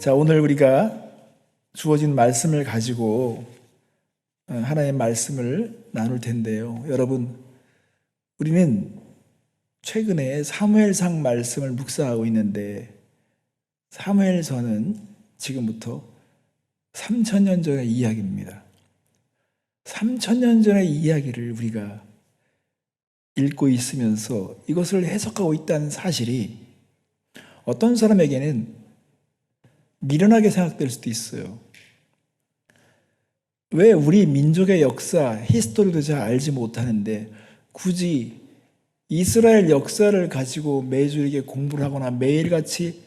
자, 오늘 우리가 주어진 말씀을 가지고 하나님의 말씀을 나눌 텐데요. 여러분, 우리는 최근에 사무엘상 말씀을 묵상하고 있는데, 사무엘서는 지금부터 3000년 전의 이야기입니다. 3000년 전의 이야기를 우리가 읽고 있으면서 이것을 해석하고 있다는 사실이 어떤 사람에게는 미련하게 생각될 수도 있어요. 왜 우리 민족의 역사, 히스토리도 잘 알지 못하는데 굳이 이스라엘 역사를 가지고 매주 이렇게 공부를 하거나 매일같이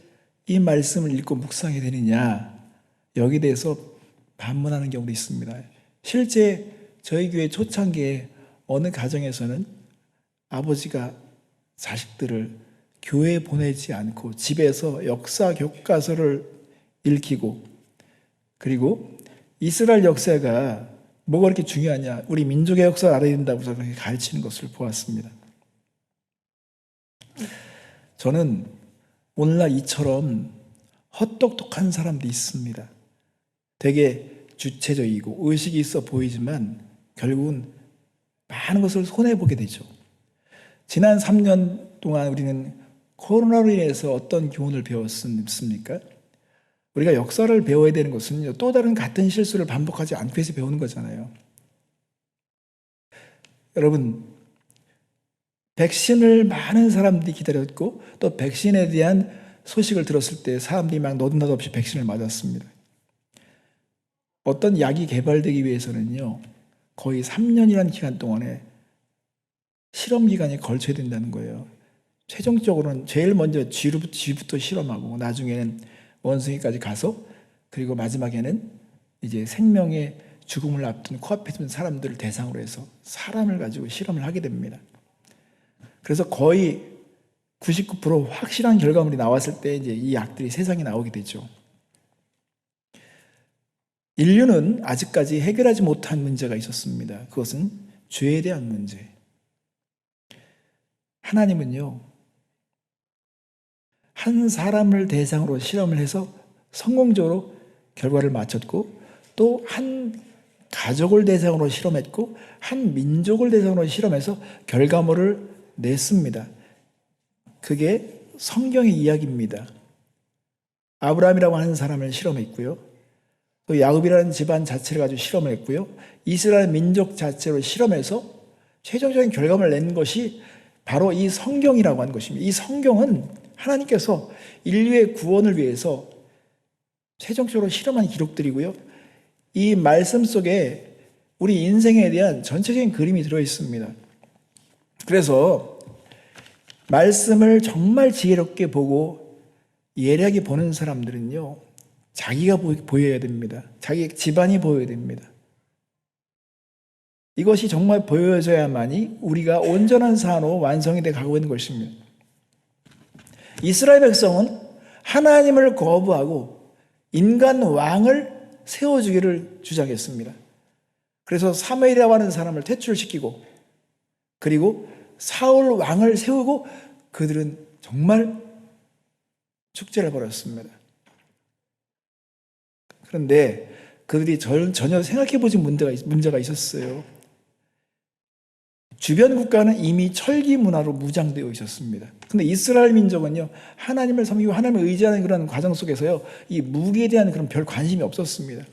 이 말씀을 읽고 묵상해야 되느냐, 여기에 대해서 반문하는 경우도 있습니다. 실제 저희 교회 초창기에 어느 가정에서는 아버지가 자식들을 교회에 보내지 않고 집에서 역사 교과서를 읽히고, 그리고 이스라엘 역사가 뭐가 그렇게 중요하냐, 우리 민족의 역사를 알아야 된다고 그렇게 가르치는 것을 보았습니다. 저는 오늘날 이처럼 헛똑똑한 사람도 있습니다. 되게 주체적이고 의식이 있어 보이지만 결국은 많은 것을 손해보게 되죠. 지난 3년 동안 우리는 코로나로 인해서 어떤 교훈을 배웠습니까? 우리가 역사를 배워야 되는 것은 또 다른 같은 실수를 반복하지 않기 위해서 배우는 거잖아요. 여러분, 백신을 많은 사람들이 기다렸고 또 백신에 대한 소식을 들었을 때 사람들이 막 너도 나도 없이 백신을 맞았습니다. 어떤 약이 개발되기 위해서는요, 거의 3년이라는 기간 동안에 실험 기간이 걸쳐야 된다는 거예요. 최종적으로는 제일 먼저 쥐부터 실험하고 나중에는 원숭이까지 가서, 그리고 마지막에는 이제 생명의 죽음을 앞둔 코앞에 있는 사람들을 대상으로 해서 사람을 가지고 실험을 하게 됩니다. 그래서 거의 99% 확실한 결과물이 나왔을 때 이제 이 약들이 세상에 나오게 되죠. 인류는 아직까지 해결하지 못한 문제가 있었습니다. 그것은 죄에 대한 문제. 하나님은요, 한 사람을 대상으로 실험을 해서 성공적으로 결과를 맞췄고, 또 한 가족을 대상으로 실험했고, 한 민족을 대상으로 실험해서 결과물을 냈습니다. 그게 성경의 이야기입니다. 아브라함이라고 하는 사람을 실험했고요, 또 야곱이라는 집안 자체를 가지고 실험을 했고요, 이스라엘 민족 자체로 실험해서 최종적인 결과물을 낸 것이 바로 이 성경이라고 하는 것입니다. 이 성경은 하나님께서 인류의 구원을 위해서 최종적으로 실험한 기록들이고요, 이 말씀 속에 우리 인생에 대한 전체적인 그림이 들어있습니다. 그래서 말씀을 정말 지혜롭게 보고 예리하게 보는 사람들은요, 자기가 보여야 됩니다. 자기 집안이 보여야 됩니다. 이것이 정말 보여져야만이 우리가 온전한 산으로 완성이 돼 가고 있는 것입니다. 이스라엘 백성은 하나님을 거부하고 인간 왕을 세워주기를 주장했습니다. 그래서 사무엘이라고 하는 사람을 퇴출시키고, 그리고 사울 왕을 세우고, 그들은 정말 축제를 벌였습니다. 그런데 그들이 전혀 생각해보지 문제가 있었어요. 주변 국가는 이미 철기 문화로 무장되어 있었습니다. 근데 이스라엘 민족은요, 하나님을 섬기고 하나님을 의지하는 그런 과정 속에서요, 이 무기에 대한 그런 별 관심이 없었습니다.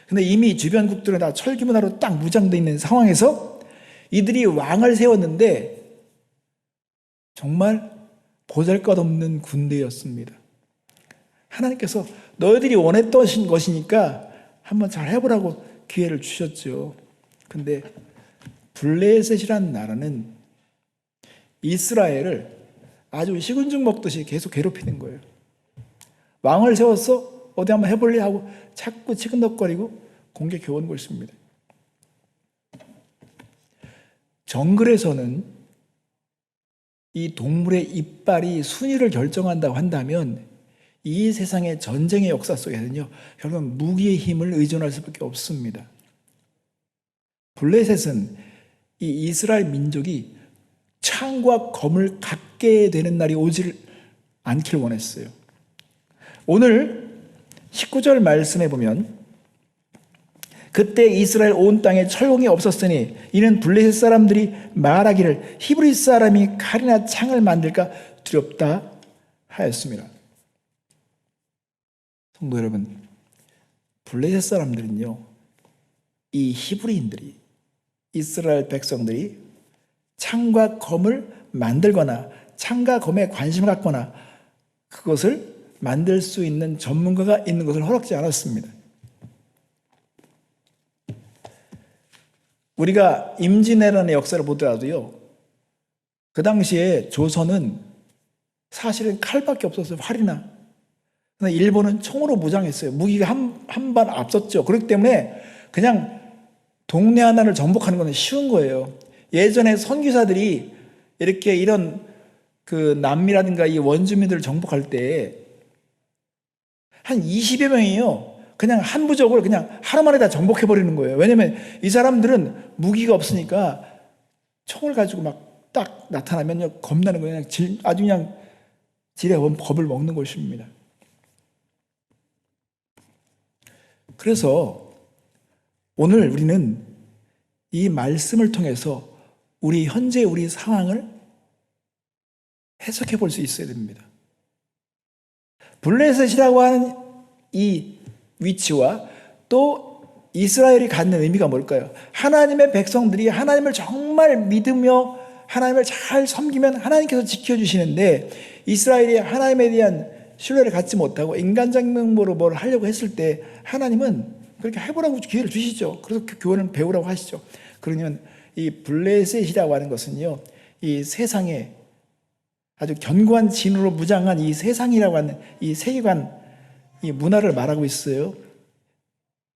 근데 이미 주변국들은 다 철기 문화로 딱 무장되어 있는 상황에서 이들이 왕을 세웠는데 정말 보잘것없는 군대였습니다. 하나님께서 너희들이 원했던 것이니까 한번 잘 해보라고 기회를 주셨죠. 근데 블레셋이라는 나라는 이스라엘을 아주 식은죽 먹듯이 계속 괴롭히는 거예요. 왕을 세웠어? 어디 한번 해볼래? 하고 자꾸 치근덕거리고 공격해 온 것입니다. 정글에서는 이 동물의 이빨이 순위를 결정한다고 한다면 이 세상의 전쟁의 역사 속에서는요, 결국은 무기의 힘을 의존할 수밖에 없습니다. 블레셋은 이 이스라엘 민족이 창과 검을 갖게 되는 날이 오지를 않길 원했어요. 오늘 19절 말씀에 보면 그때 이스라엘 온 땅에 철공이 없었으니 이는 블레셋 사람들이 말하기를 히브리 사람이 칼이나 창을 만들까 두렵다 하였습니다. 성도 여러분, 블레셋 사람들은요, 이 히브리인들이, 이스라엘 백성들이 창과 검을 만들거나 창과 검에 관심을 갖거나 그것을 만들 수 있는 전문가가 있는 것을 허락지 않았습니다. 우리가 임진왜란의 역사를 보더라도요, 그 당시에 조선은 사실은 칼밖에 없었어요. 활이나. 그런데 일본은 총으로 무장했어요. 무기가 한 발 앞섰죠. 그렇기 때문에 그냥 동네 하나를 정복하는 건 쉬운 거예요. 예전에 선교사들이 이렇게 이런 그 남미라든가 이 원주민들을 정복할 때 한 20여 명이요, 그냥 한 부족을 그냥 하루 만에 다 정복해버리는 거예요. 왜냐면 이 사람들은 무기가 없으니까 총을 가지고 막 딱 나타나면 겁나는 거예요. 아주 그냥 지레 겁을 먹는 것입니다. 그래서 오늘 우리는 이 말씀을 통해서 현재 우리 상황을 해석해 볼 수 있어야 됩니다. 블레셋이라고 하는 이 위치와 또 이스라엘이 갖는 의미가 뭘까요? 하나님의 백성들이 하나님을 정말 믿으며 하나님을 잘 섬기면 하나님께서 지켜주시는데, 이스라엘이 하나님에 대한 신뢰를 갖지 못하고 인간적인 면으로 뭘 하려고 했을 때 하나님은 그렇게 해보라고 기회를 주시죠. 그래서 그 교훈을 배우라고 하시죠. 그러면 이 블레셋이라고 하는 것은요, 이 세상에 아주 견고한 진으로 무장한 이 세상이라고 하는 이 세계관, 이 문화를 말하고 있어요.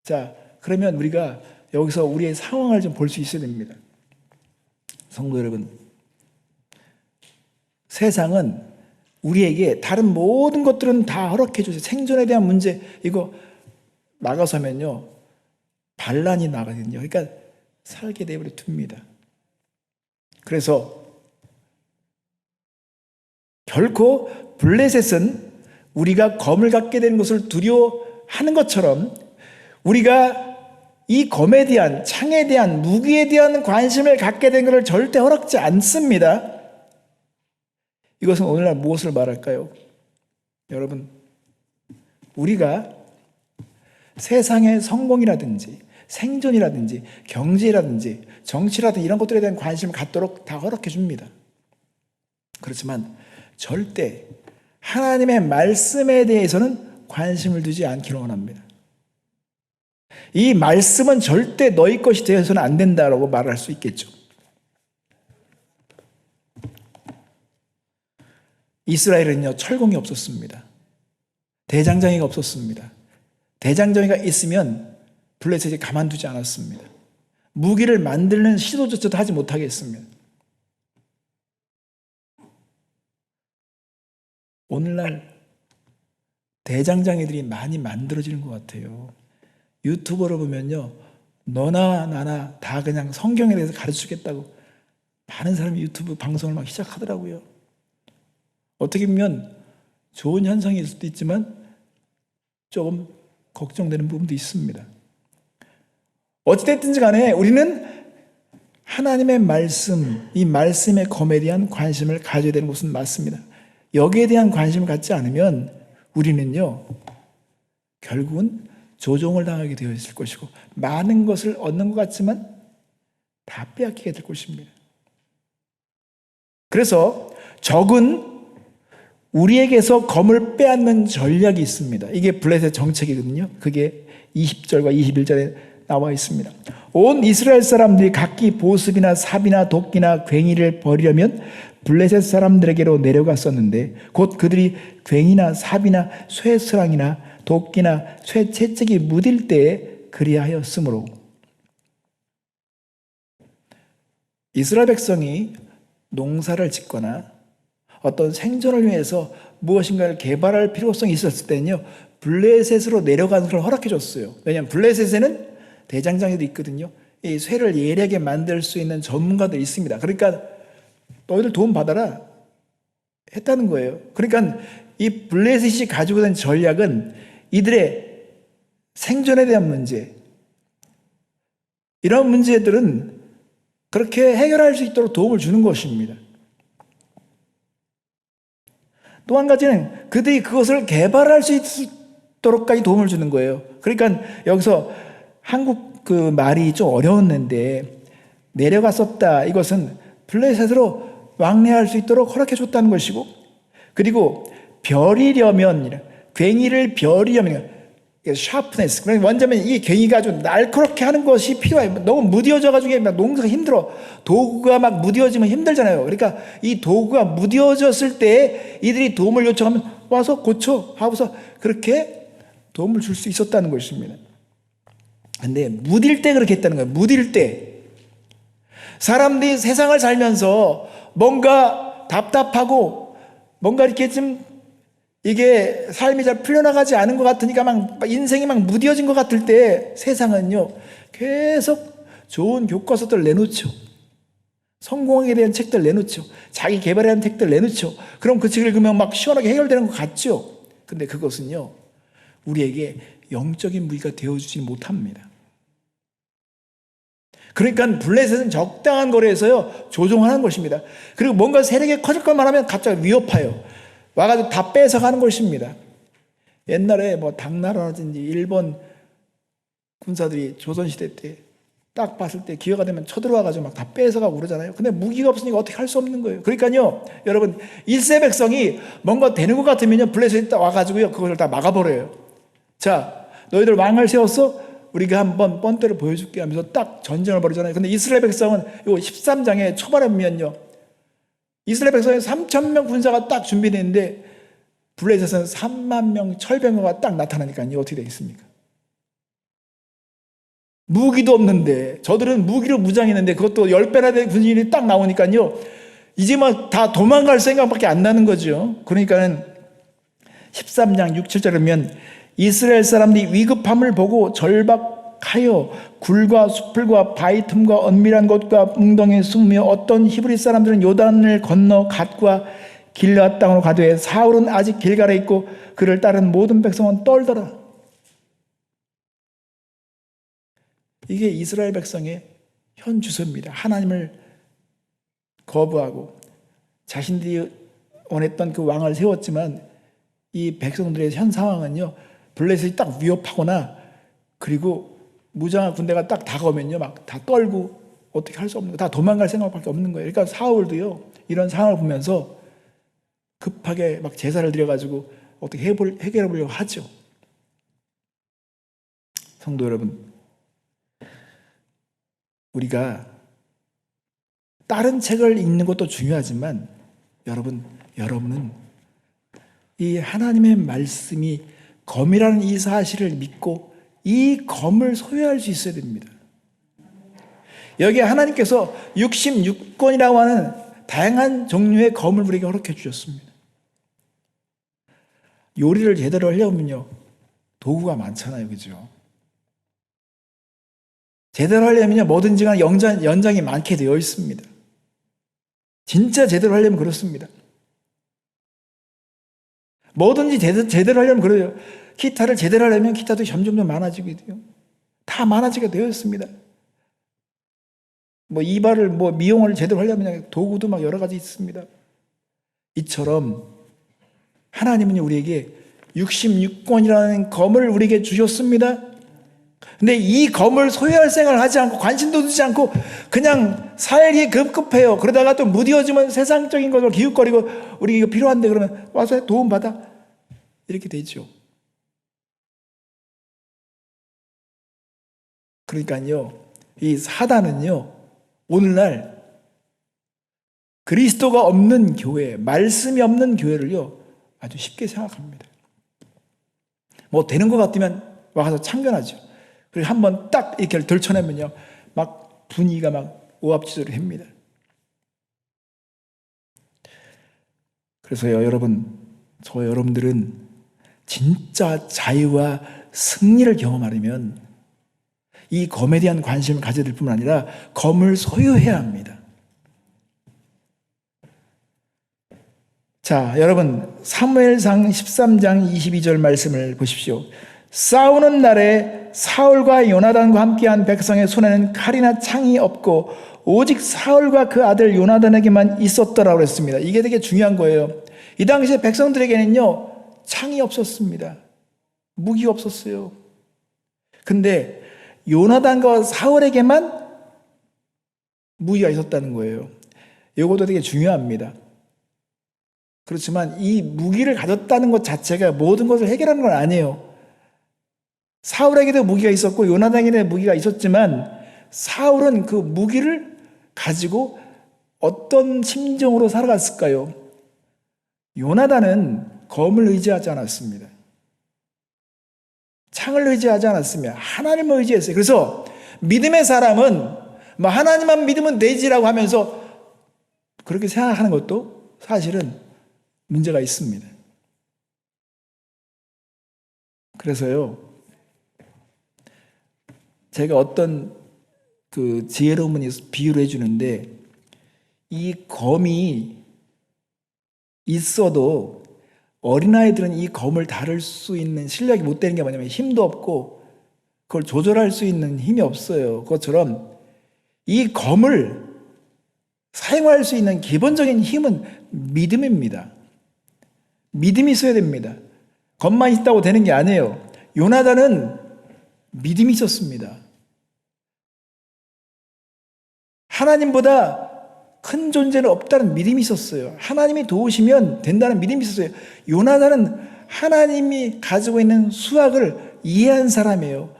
자, 그러면 우리가 여기서 우리의 상황을 좀 볼 수 있어야 됩니다. 성도 여러분, 세상은 우리에게 다른 모든 것들은 다 허락해 주세요. 생존에 대한 문제, 이거 막아서면요, 반란이 나거든요. 그러니까 살게 되어버려 둡니다. 그래서 결코 블레셋은 우리가 검을 갖게 되는 것을 두려워하는 것처럼 우리가 이 검에 대한, 창에 대한, 무기에 대한 관심을 갖게 된 것을 절대 허락지 않습니다. 이것은 오늘날 무엇을 말할까요? 여러분, 우리가 세상의 성공이라든지 생존이라든지 경제라든지 정치라든지 이런 것들에 대한 관심을 갖도록 다 허락해 줍니다. 그렇지만 절대 하나님의 말씀에 대해서는 관심을 두지 않기를 원합니다. 이 말씀은 절대 너희 것이 되어서는 안 된다라고 말할 수 있겠죠. 이스라엘은요, 철공이 없었습니다. 대장장이가 없었습니다. 대장장이가 있으면 블레셋이 가만두지 않았습니다. 무기를 만드는 시도조차도 하지 못하게 했습니다. 오늘날 대장장이들이 많이 만들어지는 것 같아요. 유튜버로 보면요, 너나 나나 다 그냥 성경에 대해서 가르치겠다고 많은 사람이 유튜브 방송을 막 시작하더라고요. 어떻게 보면 좋은 현상일 수도 있지만 조금 걱정되는 부분도 있습니다. 어찌됐든지 간에 우리는 하나님의 말씀, 이 말씀의 검에 대한 관심을 가져야 되는 것은 맞습니다. 여기에 대한 관심을 갖지 않으면 우리는요, 결국은 조종을 당하게 되어 있을 것이고 많은 것을 얻는 것 같지만 다 빼앗기게 될 것입니다. 그래서 적은 우리에게서 검을 빼앗는 전략이 있습니다. 이게 블레셋 정책이거든요. 그게 20절과 21절에 나와 있습니다. 온 이스라엘 사람들이 각기 보습이나 삽이나 도끼나 괭이를 버리려면 블레셋 사람들에게로 내려갔었는데 곧 그들이 괭이나 삽이나 쇠스랑이나 도끼나 쇠채찍이 무딜 때에 그리하였으므로. 이스라엘 백성이 농사를 짓거나 어떤 생존을 위해서 무엇인가를 개발할 필요성이 있었을 때는요, 블레셋으로 내려가는 걸 허락해 줬어요. 왜냐하면 블레셋에는 대장장이도 있거든요. 이 쇠를 예리하게 만들 수 있는 전문가들이 있습니다. 그러니까 너희들 도움 받아라 했다는 거예요. 그러니까 이 블레셋이 가지고 있는 전략은 이들의 생존에 대한 문제, 이런 문제들은 그렇게 해결할 수 있도록 도움을 주는 것입니다. 또 한 가지는 그들이 그것을 개발할 수 있도록까지 도움을 주는 거예요. 그러니까 여기서 한국 그 말이 좀 어려웠는데 내려갔었다, 이것은 블레셋으로 왕래할 수 있도록 허락해 줬다는 것이고, 그리고 벼리려면, 괭이를 벼리려면 샤프네스, 그러니까 원자면 이 괭이가 아주 날카롭게 하는 것이 필요해요. 너무 무뎌져가지고 농사가 힘들어. 도구가 막 무뎌지면 힘들잖아요. 그러니까 이 도구가 무뎌졌을 때 이들이 도움을 요청하면 와서 고쳐 하고서 그렇게 도움을 줄 수 있었다는 것입니다. 근데 무딜 때 그렇게 했다는 거예요. 무딜 때 사람들이 세상을 살면서 뭔가 답답하고 뭔가 이렇게 좀 이게 삶이 잘 풀려나가지 않은 것 같으니까 막 인생이 막 무뎌진 것 같을 때 세상은요 계속 좋은 교과서들 내놓죠. 성공에 대한 책들 내놓죠. 자기 개발에 대한 책들 내놓죠. 그럼 그 책을 읽으면 막 시원하게 해결되는 것 같죠. 근데 그것은요 우리에게 영적인 무기가 되어주지 못합니다. 그러니까 블레셋은 적당한 거리에서요 조종하는 것입니다. 그리고 뭔가 세력이 커질 것만 하면 갑자기 위협해요. 와가지고 다 뺏어가는 것입니다. 옛날에 뭐 당나라라든지 일본 군사들이 조선시대 때 딱 봤을 때 기회가 되면 쳐들어와가지고 막 다 뺏어가고 그러잖아요. 근데 무기가 없으니까 어떻게 할 수 없는 거예요. 그러니까요 여러분 1세 백성이 뭔가 되는 것 같으면요 블레셋이 딱 와가지고요 그걸 다 막아버려요. 자, 너희들 왕을 세웠어? 우리가 한번 뻔때를 보여줄게 하면서 딱 전쟁을 벌이잖아요. 근데 이스라엘 백성은 요 13장에 초반에 보면요 이스라엘 백성의 3,000명 군사가 딱 준비되어 있는데 블레셋은 3만 명 철병거가 딱 나타나니까요 어떻게 되겠습니까? 무기도 없는데, 저들은 무기로 무장했는데 그것도 10배나 된 군인이 딱 나오니까요 이제 막 다 도망갈 생각밖에 안 나는 거죠. 그러니까는 13장 6, 7절에 보면 이스라엘 사람들이 위급함을 보고 절박하여 굴과 수풀과 바위 틈과 은밀한 곳과 웅덩이에 숨으며 어떤 히브리 사람들은 요단을 건너 갓과 길앗 땅으로 가되 사울은 아직 길갈에 있고 그를 따른 모든 백성은 떨더라. 이게 이스라엘 백성의 현 주소입니다. 하나님을 거부하고 자신들이 원했던 그 왕을 세웠지만 이 백성들의 현 상황은요 블레셋이 딱 위협하거나 그리고 무장한 군대가 딱 다가오면요 막 다 떨고 어떻게 할 수 없는 거, 다 도망갈 생각밖에 없는 거예요. 그러니까 사울도요 이런 상황을 보면서 급하게 막 제사를 드려가지고 어떻게 해결해 보려고 하죠. 성도 여러분, 우리가 다른 책을 읽는 것도 중요하지만 여러분은 이 하나님의 말씀이 검이라는 이 사실을 믿고 이 검을 소유할 수 있어야 됩니다. 여기에 하나님께서 66권이라고 하는 다양한 종류의 검을 우리에게 허락해 주셨습니다. 요리를 제대로 하려면요 도구가 많잖아요, 그죠? 제대로 하려면요 뭐든지 간에 연장이 많게 되어 있습니다. 진짜 제대로 하려면 그렇습니다. 뭐든지 제대로 하려면 그래요. 기타를 제대로 하려면 기타도 점점 많아지게 돼요. 다 많아지게 되어 있습니다. 뭐 이발을 미용을 제대로 하려면 도구도 막 여러 가지 있습니다. 이처럼 하나님은 우리에게 66권이라는 검을 우리에게 주셨습니다. 근데 이 검을 소유할 생각을 하지 않고 관심도 두지 않고 그냥 살기 급급해요. 그러다가 또 무뎌지면 세상적인 것을 기웃거리고 우리 이거 필요한데 그러면 와서 도움받아 이렇게 되죠. 그러니까요 이 사단은요 오늘날 그리스도가 없는 교회, 말씀이 없는 교회를요 아주 쉽게 생각합니다. 뭐 되는 것 같으면 와서 참견하죠. 그리고 한번 딱 이렇게 들춰내면요 막 분위기가 막 오합지졸을 합니다. 그래서요 여러분들은 진짜 자유와 승리를 경험하려면 이 검에 대한 관심을 가져야 될 뿐만 아니라 검을 소유해야 합니다. 자, 여러분 사무엘상 13장 22절 말씀을 보십시오. 싸우는 날에 사울과 요나단과 함께한 백성의 손에는 칼이나 창이 없고 오직 사울과 그 아들 요나단에게만 있었더라고 그랬습니다. 이게 되게 중요한 거예요. 이 당시에 백성들에게는요, 창이 없었습니다. 무기가 없었어요. 근데 요나단과 사울에게만 무기가 있었다는 거예요. 이것도 되게 중요합니다. 그렇지만 이 무기를 가졌다는 것 자체가 모든 것을 해결하는 건 아니에요. 사울에게도 무기가 있었고 요나단에게도 무기가 있었지만 사울은 그 무기를 가지고 어떤 심정으로 살아갔을까요? 요나단은 검을 의지하지 않았습니다. 창을 의지하지 않았으며 하나님을 의지했어요. 그래서 믿음의 사람은 뭐 하나님만 믿으면 되지라고 하면서 그렇게 생각하는 것도 사실은 문제가 있습니다. 그래서요, 제가 어떤 그 지혜로운 분이 비유를 해주는데, 이 검이 있어도 어린아이들은 이 검을 다룰 수 있는 실력이 못 되는 게 뭐냐면 힘도 없고 그걸 조절할 수 있는 힘이 없어요. 그것처럼 이 검을 사용할 수 있는 기본적인 힘은 믿음입니다. 믿음이 있어야 됩니다. 검만 있다고 되는 게 아니에요. 요나단은 믿음이 있었습니다. 하나님보다 큰 존재는 없다는 믿음이 있었어요. 하나님이 도우시면 된다는 믿음이 있었어요. 요나단은 하나님이 가지고 있는 수학을 이해한 사람이에요.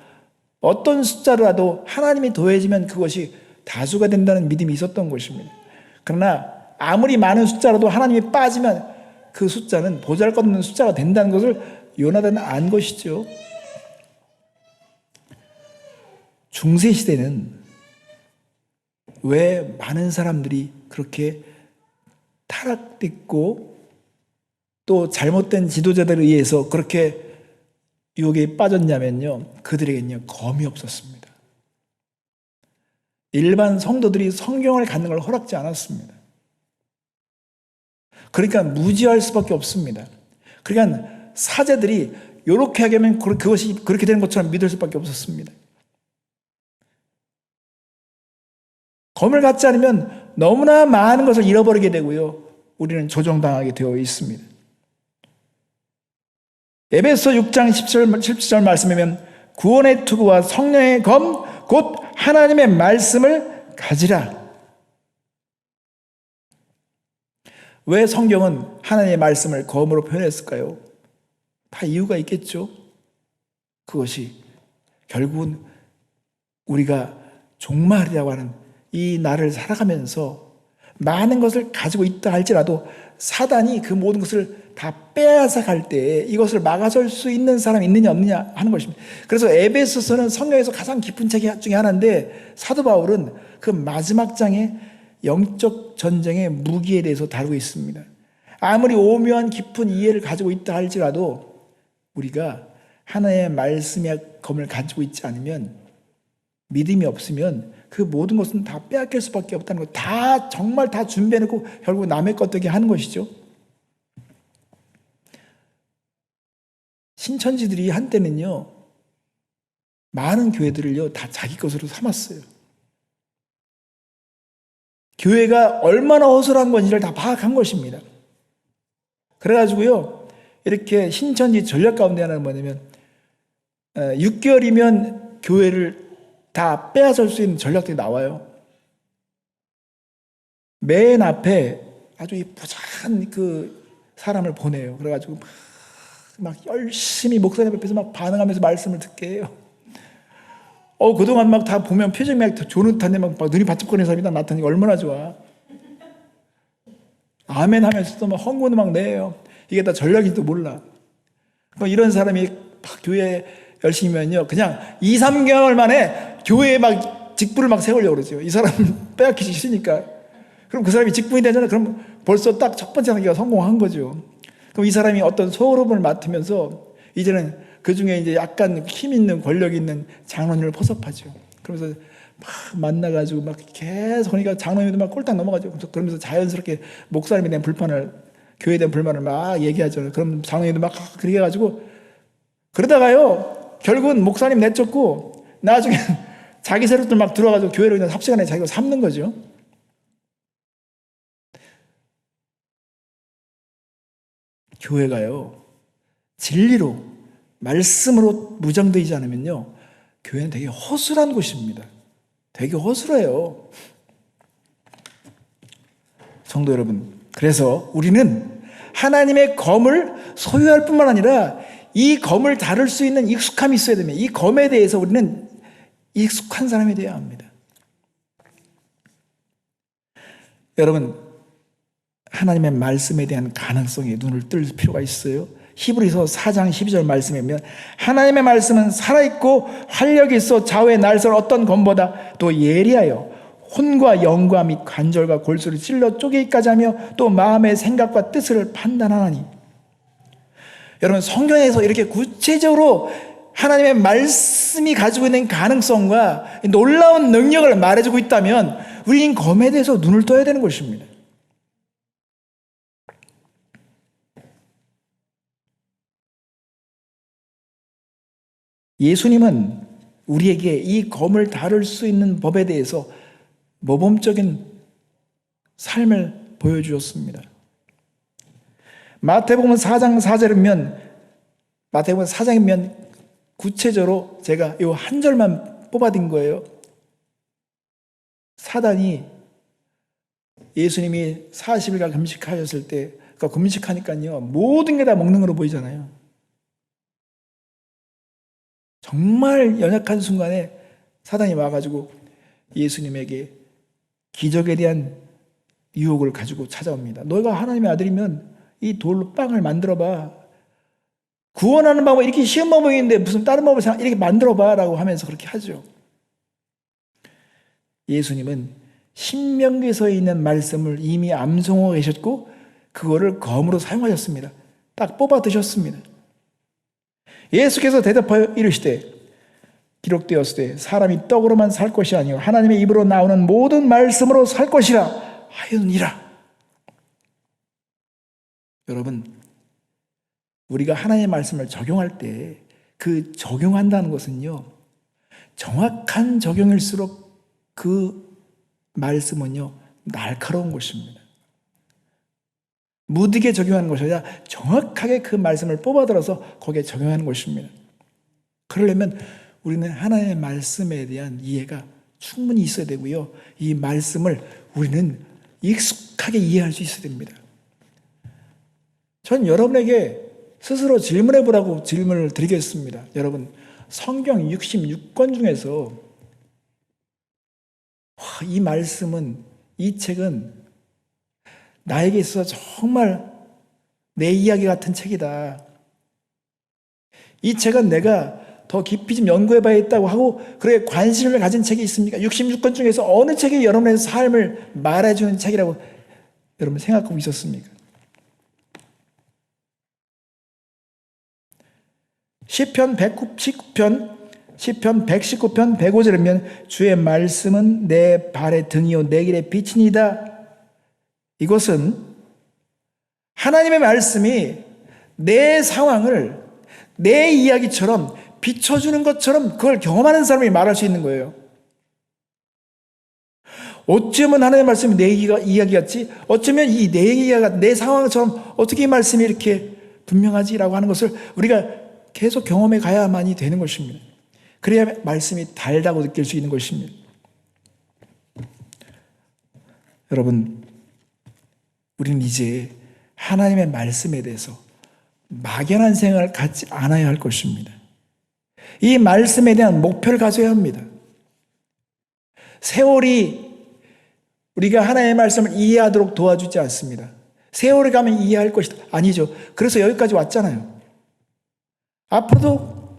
어떤 숫자라도 하나님이 더해지면 그것이 다수가 된다는 믿음이 있었던 것입니다. 그러나 아무리 많은 숫자라도 하나님이 빠지면 그 숫자는 보잘것없는 숫자가 된다는 것을 요나단은 안 것이죠. 중세시대는 왜 많은 사람들이 그렇게 타락됐고 또 잘못된 지도자들에 의해서 그렇게 유혹에 빠졌냐면요, 그들에게는요 검이 없었습니다. 일반 성도들이 성경을 갖는 걸 허락지 않았습니다. 그러니까 무지할 수밖에 없습니다. 그러니까 사제들이 이렇게 하면 그것이 그렇게 되는 것처럼 믿을 수밖에 없었습니다. 검을 갖지 않으면 너무나 많은 것을 잃어버리게 되고요, 우리는 조종당하게 되어 있습니다. 에베소 6장 17절 말씀이면 구원의 투구와 성령의 검 곧 하나님의 말씀을 가지라. 왜 성경은 하나님의 말씀을 검으로 표현했을까요? 다 이유가 있겠죠. 그것이 결국은 우리가 종말이라고 하는 이 날을 살아가면서 많은 것을 가지고 있다 할지라도 사단이 그 모든 것을 다 빼앗아 갈 때 이것을 막아설 수 있는 사람이 있느냐 없느냐 하는 것입니다. 그래서 에베소서는 성경에서 가장 깊은 책 중에 하나인데 사도 바울은 그 마지막 장에 영적 전쟁의 무기에 대해서 다루고 있습니다. 아무리 오묘한 깊은 이해를 가지고 있다 할지라도 우리가 하나님의 말씀의 검을 가지고 있지 않으면, 믿음이 없으면 그 모든 것은 다 빼앗길 수밖에 없다는 것, 다 정말 다 준비해놓고 결국 남의 것 되게 하는 것이죠. 신천지들이 한때는요 많은 교회들을요 다 자기 것으로 삼았어요. 교회가 얼마나 허술한 건지를 다 파악한 것입니다. 그래가지고요 이렇게 신천지 전략 가운데 하나는 뭐냐면 6개월이면 교회를 다 빼앗을 수 있는 전략들이 나와요. 맨 앞에 아주 이 부자한 그 사람을 보내요. 그래가지고 막 열심히 목사님 앞에서 막 반응하면서 말씀을 듣게 해요. 그동안 막 다 보면 표정이 막 조릇한데 막 눈이 반짝거리는 사람이 딱 나타나니까 얼마나 좋아. 아멘 하면서도 막 헝구는 막 내요. 이게 다 전략인지도 몰라. 이런 사람이 막 교회 열심히 하면요 그냥 2, 3개월 만에 교회에 막 직분을 막 세우려고 그러죠. 이 사람을 빼앗기기 싫으니까. 그럼 그 사람이 직분이 되잖아요. 그럼 벌써 딱 첫 번째 단계가 성공한 거죠. 그럼 이 사람이 어떤 소홀함을 맡으면서 이제는 그 중에 이제 약간 힘 있는 권력 있는 장로님을 포섭하죠. 그러면서 막 만나가지고 막 계속 그러니까 장로님도 막 꼴딱 넘어가죠. 그러면서 자연스럽게 목사님에 대한 불만을, 교회에 대한 불만을 막 얘기하죠. 그럼 장로님도 막 그렇게 해가지고 그러다가요 결국은 목사님 내쫓고 나중에 자기 세력들 막 들어가지고 교회로 그냥 삽시간에 자기가 삼는 거죠. 교회가요, 진리로 말씀으로 무장되지 않으면요, 교회는 되게 허술한 곳입니다. 되게 허술해요. 성도 여러분, 그래서 우리는 하나님의 검을 소유할 뿐만 아니라 이 검을 다룰 수 있는 익숙함이 있어야 됩니다. 이 검에 대해서 우리는 익숙한 사람이 되어야 합니다. 여러분, 하나님의 말씀에 대한 가능성에 눈을 뜰 필요가 있어요. 히브리서 4장 12절 말씀에 보면 하나님의 말씀은 살아있고 활력이 있어 좌우의 날선 어떤 검보다 또 예리하여 혼과 영과 및 관절과 골수를 찔러 쪼개기까지 하며 또 마음의 생각과 뜻을 판단하나니. 여러분, 성경에서 이렇게 구체적으로 하나님의 말씀이 가지고 있는 가능성과 놀라운 능력을 말해주고 있다면 우리는 검에 대해서 눈을 떠야 되는 것입니다. 예수님은 우리에게 이 검을 다룰 수 있는 법에 대해서 모범적인 삶을 보여주었습니다. 마태복음 4장 4절이면 마태복음 4장이면 구체적으로 제가 이 한 절만 뽑아둔 거예요. 사단이 예수님이 40일간 금식하셨을 때, 그러니까 금식하니까요, 모든 게 다 먹는 거로 보이잖아요. 정말 연약한 순간에 사단이 와가지고 예수님에게 기적에 대한 유혹을 가지고 찾아옵니다. 너가 하나님의 아들이면 이 돌로 빵을 만들어봐. 구원하는 방법 이렇게 쉬운 방법이 있는데 무슨 다른 방법을 이렇게 만들어봐 라고 하면서 그렇게 하죠. 예수님은 신명기서에 있는 말씀을 이미 암송하고 계셨고 그거를 검으로 사용하셨습니다. 딱 뽑아 드셨습니다. 예수께서 대답하여 이르시되 기록되었을 때 사람이 떡으로만 살 것이 아니요 하나님의 입으로 나오는 모든 말씀으로 살 것이라 하였느니라. 여러분, 우리가 하나님의 말씀을 적용할 때 그 적용한다는 것은요, 정확한 적용일수록 그 말씀은요 날카로운 것입니다. 무디게 적용하는 것이 아니라 정확하게 그 말씀을 뽑아들어서 거기에 적용하는 것입니다. 그러려면 우리는 하나님의 말씀에 대한 이해가 충분히 있어야 되고요, 이 말씀을 우리는 익숙하게 이해할 수 있어야 됩니다. 전 여러분에게 스스로 질문해 보라고 질문을 드리겠습니다. 여러분, 성경 66권 중에서 이 말씀은, 이 책은 나에게 있어서 정말 내 이야기 같은 책이다. 이 책은 내가 더 깊이 좀 연구해 봐야겠다고 하고 그래 관심을 가진 책이 있습니까? 66권 중에서 어느 책이 여러분의 삶을 말해주는 책이라고 여러분 생각하고 있었습니까? 시편 119편 105절이면 주의 말씀은 내 발의 등이요 내 길의 빛이니이다. 이것은 하나님의 말씀이 내 상황을 내 이야기처럼 비춰주는 것처럼 그걸 경험하는 사람이 말할 수 있는 거예요. 어쩌면 하나님의 말씀이 내 이야기 같지? 어쩌면 이 내 이야기가 내 상황처럼 어떻게 이 말씀이 이렇게 분명하지라고 하는 것을 우리가 계속 경험해 가야만이 되는 것입니다. 그래야 말씀이 달다고 느낄 수 있는 것입니다. 여러분, 우리는 이제 하나님의 말씀에 대해서 막연한 생각을 갖지 않아야 할 것입니다. 이 말씀에 대한 목표를 가져야 합니다. 세월이 우리가 하나님의 말씀을 이해하도록 도와주지 않습니다. 세월이 가면 이해할 것이다. 아니죠. 그래서 여기까지 왔잖아요. 앞으로도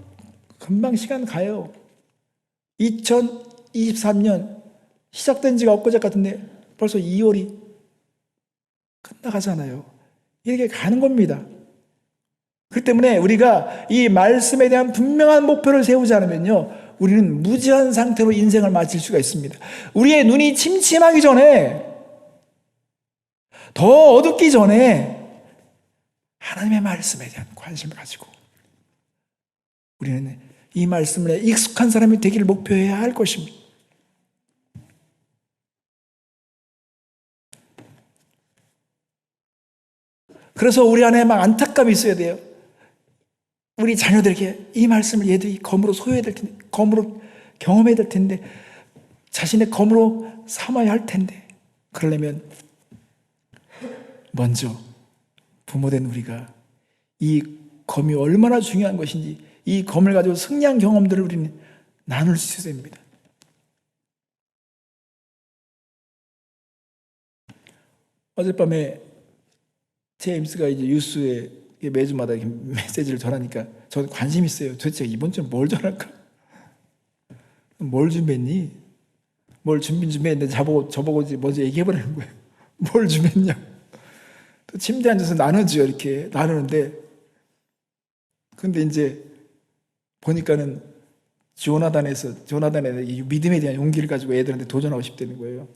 금방 시간 가요. 2023년 시작된 지가 엊그제 같은데 벌써 2월이 끝나가잖아요. 이렇게 가는 겁니다. 그렇기 때문에 우리가 이 말씀에 대한 분명한 목표를 세우지 않으면요, 우리는 무지한 상태로 인생을 마칠 수가 있습니다. 우리의 눈이 침침하기 전에, 더 어둡기 전에 하나님의 말씀에 대한 관심을 가지고 우리는 이 말씀에 익숙한 사람이 되기를 목표해야 할 것입니다. 그래서 우리 안에 막 안타까움이 있어야 돼요. 우리 자녀들에게 이 말씀을 얘들이 검으로 소유해야 될 텐데, 검으로 경험해야 될 텐데, 자신의 검으로 삼아야 할 텐데, 그러려면 먼저 부모된 우리가 이 검이 얼마나 중요한 것인지, 이 검을 가지고 승리한 경험들을 우리는 나눌 수 있어야 됩니다. 어젯밤에 제임스가 이제 뉴스에 매주마다 이렇게 메시지를 전하니까 저는 관심 있어요. 도대체 이번 주는 뭘 전할까? 뭘 준비했니? 뭘 준비했는데 저보고 먼저 얘기해보라는 거예요. 뭘 준비했냐? 또 침대에 앉아서 나누죠. 이렇게 나누는데, 근데 이제 보니까는 조나단의 이 믿음에 대한 용기를 가지고 애들한테 도전하고 싶다는 거예요.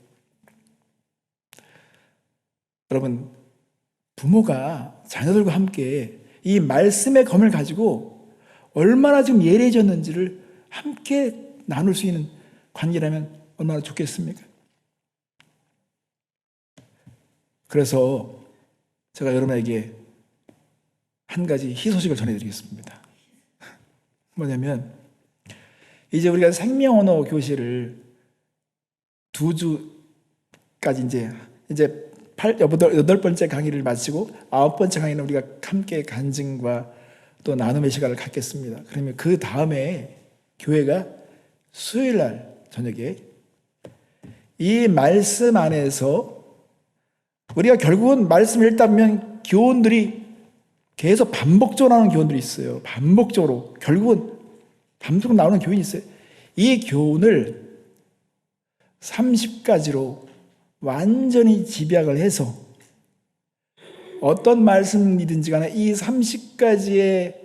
여러분, 부모가 자녀들과 함께 이 말씀의 검을 가지고 얼마나 지금 예리해졌는지를 함께 나눌 수 있는 관계라면 얼마나 좋겠습니까? 그래서 제가 여러분에게 한 가지 희소식을 전해드리겠습니다. 뭐냐면, 이제 우리가 생명 언어 교실을 2주까지 이제 8번째 강의를 마치고 9번째 강의는 우리가 함께 간증과 또 나눔의 시간을 갖겠습니다. 그러면 그 다음에 교회가 수요일 날 저녁에 이 말씀 안에서 우리가 결국은 말씀을 읽다보면 교훈들이 계속 반복적으로 나오는 교훈들이 있어요. 반복적으로 결국은 반복적으로 나오는 교훈이 있어요. 이 교훈을 30가지로 완전히 집약을 해서 어떤 말씀이든지 간에 이 30가지에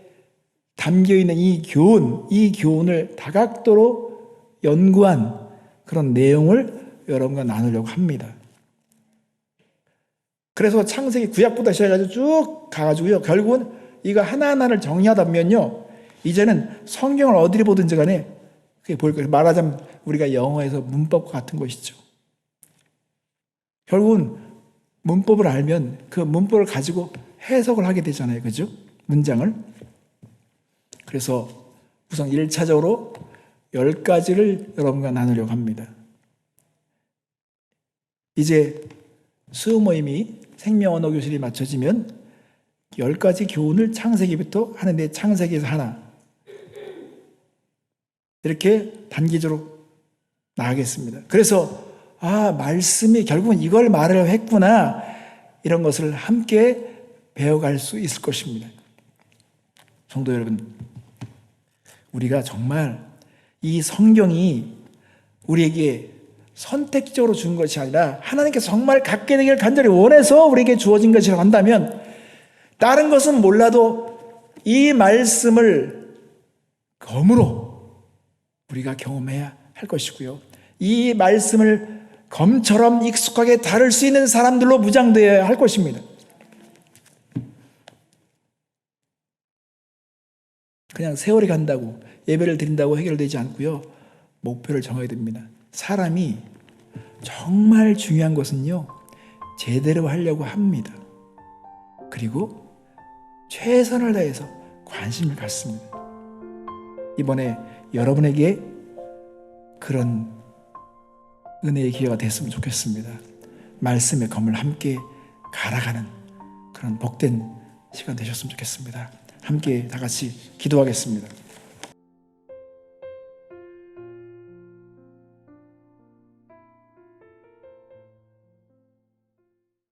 담겨있는 이 교훈을 다각도로 연구한 그런 내용을 여러분과 나누려고 합니다. 그래서 창세기 구약부터 시작해가지고 쭉 가가지고요, 결국은 이거 하나하나를 정리하다 보면요, 이제는 성경을 어디를 보든지 간에 그게 보일 거예요. 말하자면 우리가 영어에서 문법과 같은 것이죠. 결국은 문법을 알면 그 문법을 가지고 해석을 하게 되잖아요. 그죠? 문장을. 그래서 우선 1차적으로 10가지를 여러분과 나누려고 합니다. 이제 수요 모임이 생명 언어 교실이 맞춰지면 10가지 교훈을 창세기부터 하는데, 창세기에서 하나 이렇게 단계적으로 나가겠습니다. 그래서 말씀이 결국은 이걸 말을 했구나, 이런 것을 함께 배워갈 수 있을 것입니다. 성도 여러분, 우리가 정말 이 성경이 우리에게 선택적으로 준 것이 아니라 하나님께서 정말 갖게 되기를 간절히 원해서 우리에게 주어진 것이라고 한다면, 다른 것은 몰라도 이 말씀을 검으로 우리가 경험해야 할 것이고요, 이 말씀을 검처럼 익숙하게 다룰 수 있는 사람들로 무장되어야 할 것입니다. 그냥 세월이 간다고, 예배를 드린다고 해결되지 않고요, 목표를 정해야 됩니다. 사람이 정말 중요한 것은요, 제대로 하려고 합니다. 그리고 최선을 다해서 관심을 갖습니다. 이번에 여러분에게 그런 은혜의 기회가 됐으면 좋겠습니다. 말씀의 검을 함께 갈아가는 그런 복된 시간 되셨으면 좋겠습니다. 함께 다 같이 기도하겠습니다.